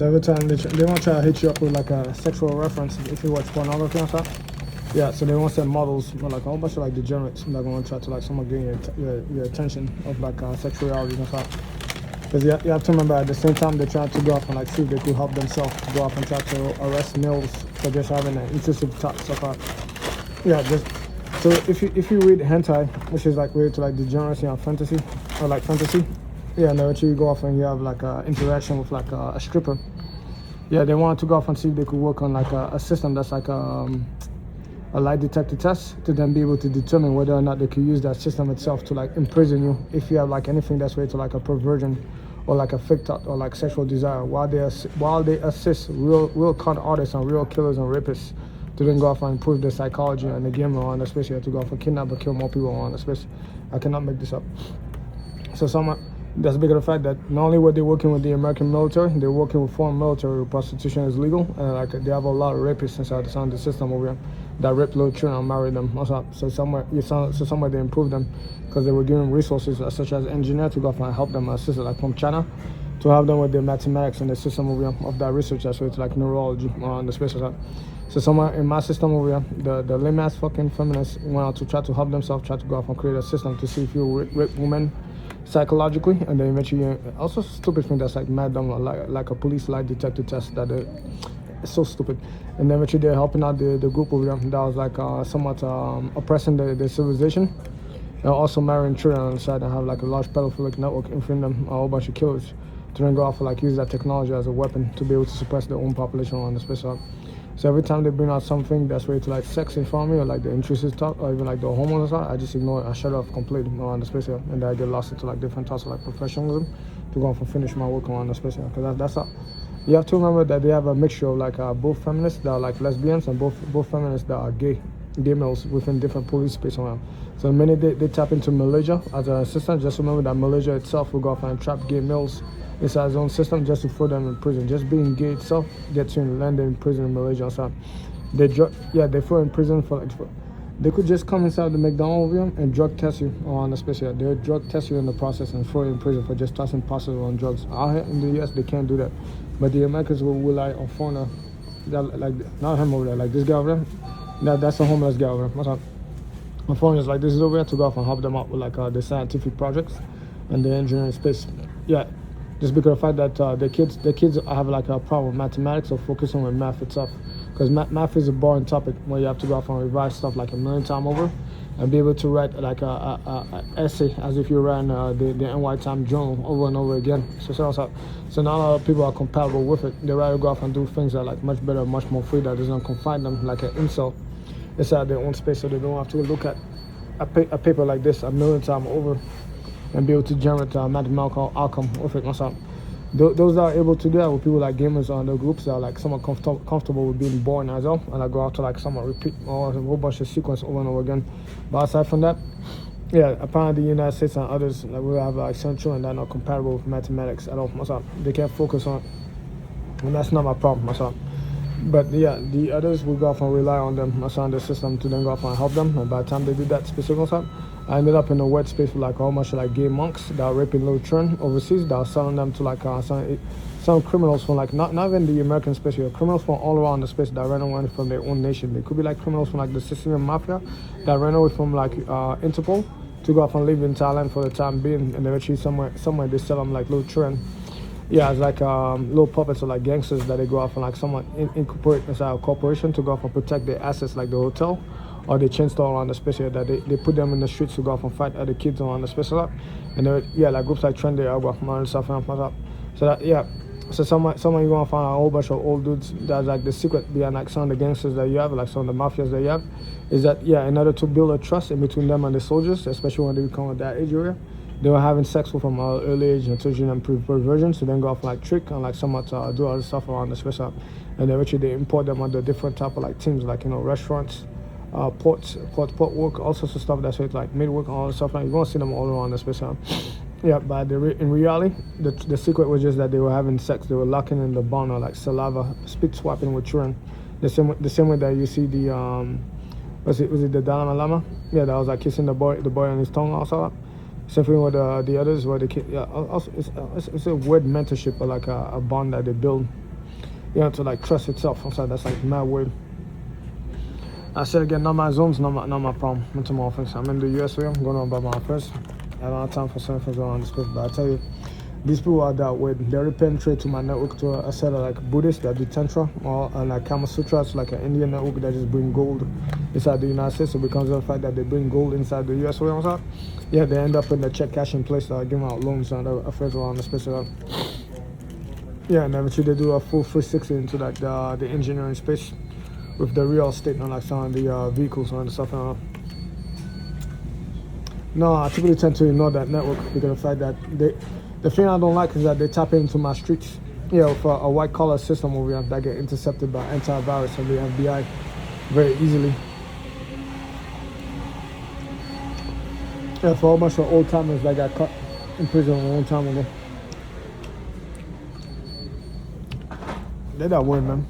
So every time they want to try to hit you up with like a sexual reference if you watch pornography and stuff. Yeah, so they want to send models, like a whole bunch of like degenerates that want to try to like someone gain your attention of like sexuality and stuff. Because you have to remember at the same time they're trying to go off and like see if they could help themselves to go off and try to arrest males for just having an intrusive thoughts of yeah, just so if you read hentai, which is like related to like degeneracy and fantasy or like fantasy, yeah, and then you go off and you have like interaction with like a stripper. Yeah, they wanted to go off and see if they could work on like a system that's like a lie detector test to then be able to determine whether or not they could use that system itself to like imprison you if you have like anything that's related to like a perversion or like a fake thought or like sexual desire, while they assist real con artists and real killers and rapists to then go off and improve their psychology and the game on, especially to go off and kidnap or kill more people on, especially. I cannot make this up. So that's because of the fact that not only were they working with the American military, they're working with foreign military where prostitution is legal, and like they have a lot of rapists inside the system over here that rape little children and marry them. So somewhere they improved them because they were giving resources such as engineers to go off and help them assist, like from China, to help them with their mathematics and the system over here of that research that's related to like neurology on the space side. So somewhere in my system over here, the lame ass fucking feminists went out to try to help themselves, try to go off and create a system to see if you rape women psychologically, and then eventually also stupid thing that's like mad dumb, like a police lie detector test that it's so stupid. And then eventually they're helping out the group over there that was like somewhat oppressing the civilization, and also marrying children on the side and have like a large pedophilic network in front of them, a whole bunch of killers to then go off and like use that technology as a weapon to be able to suppress their own population on the space side. So every time they bring out something that's related to like sex in front of me, or like the intrusive talk, or even like the hormones stuff, I just ignore it. I shut it off completely on the space here, and then I get lost into like different types of like professionalism to go off and finish my work on the space here. Because that's how you have to remember that they have a mixture of like both feminists that are like lesbians and both feminists that are gay males within different police space around. So the minute they tap into Malaysia as a system, just remember that Malaysia itself will go off and trap gay males inside its own system just to throw them in prison. Just being gay itself gets you in landed in prison in Malaysia. So they throw in prison for like they could just come inside the McDonald's room and drug test you on the special. They'll drug test you in the process and throw you in prison for just tossing parcels on drugs. Out here in the US they can't do that, but the Americans will rely on foreigner that like not him over there, like this guy over there. That's a homeless guy over there. What's up? And foreigners like this is over here to go off and help them out with like the scientific projects and the engineering space. Yeah. Just because of the fact that the kids have like a problem with mathematics or focusing on math itself. Because math is a boring topic where you have to go off and revise stuff like a million times over and be able to write like a essay as if you're writing the NY Times Journal over and over again. So not a lot of people are compatible with it. They rather go off and do things that are like much better, much more free, that doesn't confine them like an insult inside their own space, so they don't have to look at a paper like this a million times over and be able to generate mathematical outcome with it. Those that are able to do that with people like gamers on the groups that are like somewhat comfortable with being boring as well, and I go out to like somewhat repeat or a whole bunch of sequence over and over again. But aside from that, yeah, apparently the United States and others like we have like some children that are not compatible with mathematics at all. They can't focus on it, and that's not my problem. But yeah, the others will go off and rely on them on the system to then go off and help them. And by the time they do that specific I ended up in a wet space with like a whole bunch of like gay monks that are raping little children overseas, that are selling them to like some criminals from like not even the American space here, criminals from all around the space that ran away from their own nation. They could be like criminals from like the Sicilian mafia that ran away from like Interpol to go off and live in Thailand for the time being, and eventually somewhere they sell them like little children. Yeah, it's like little puppets or like gangsters that they go off and like someone incorporate inside a corporation to go off and protect their assets like the hotel or the chain store around the space here, that they put them in the streets to go off and fight other kids around the space lot. And like groups like Trendy Agua and stuff and stuff. So that so someone you're gonna find a whole bunch of old dudes. That's like the secret behind like some of the gangsters that you have, like some of the mafias that you have, is that in order to build a trust in between them and the soldiers, especially when they become at that age area, they were having sex with them at an early age and teaching them perversion, so then go off like trick and like somewhat do other stuff around the space up. And then eventually they import them under different type of like teams, like restaurants, port work, all sorts of stuff that's like mid work and all that stuff. Like you're gonna see them all around the space up. Yeah, but in reality, the secret was just that they were having sex. They were locking in the bond or like saliva, spit swapping with children. The same way that you see the was it the Dalai Lama? Yeah, that was like kissing the boy on his tongue also. Same thing with the others where the kid. Yeah, also it's a weird mentorship or like a bond that they build you know, to like trust itself. I'm sorry, that's like mad weird. I said again, not my zones, not my problem. I'm tomorrow things. I'm in the US, I'm going on about my first. I don't have time for certain things around this place, but I tell you, these people are that weird. They already penetrate to my network to a set of like Buddhists that do Tantra or like Kama Sutras, like an Indian network that just bring gold inside the United States. So because of the fact that they bring gold inside the US, yeah, they end up in the check cashing place that are giving out loans and affairs around the space. Yeah, and eventually they do a full 360 into like the engineering space with the real estate and like some of the vehicles and stuff. No, I typically tend to ignore that network because of the fact that the thing I don't like is that they tap into my streets. You know, for a white collar system over here that get intercepted by antivirus and the FBI very easily. Yeah, for a bunch of old timers that got caught in prison a long time ago. They're that weird, man.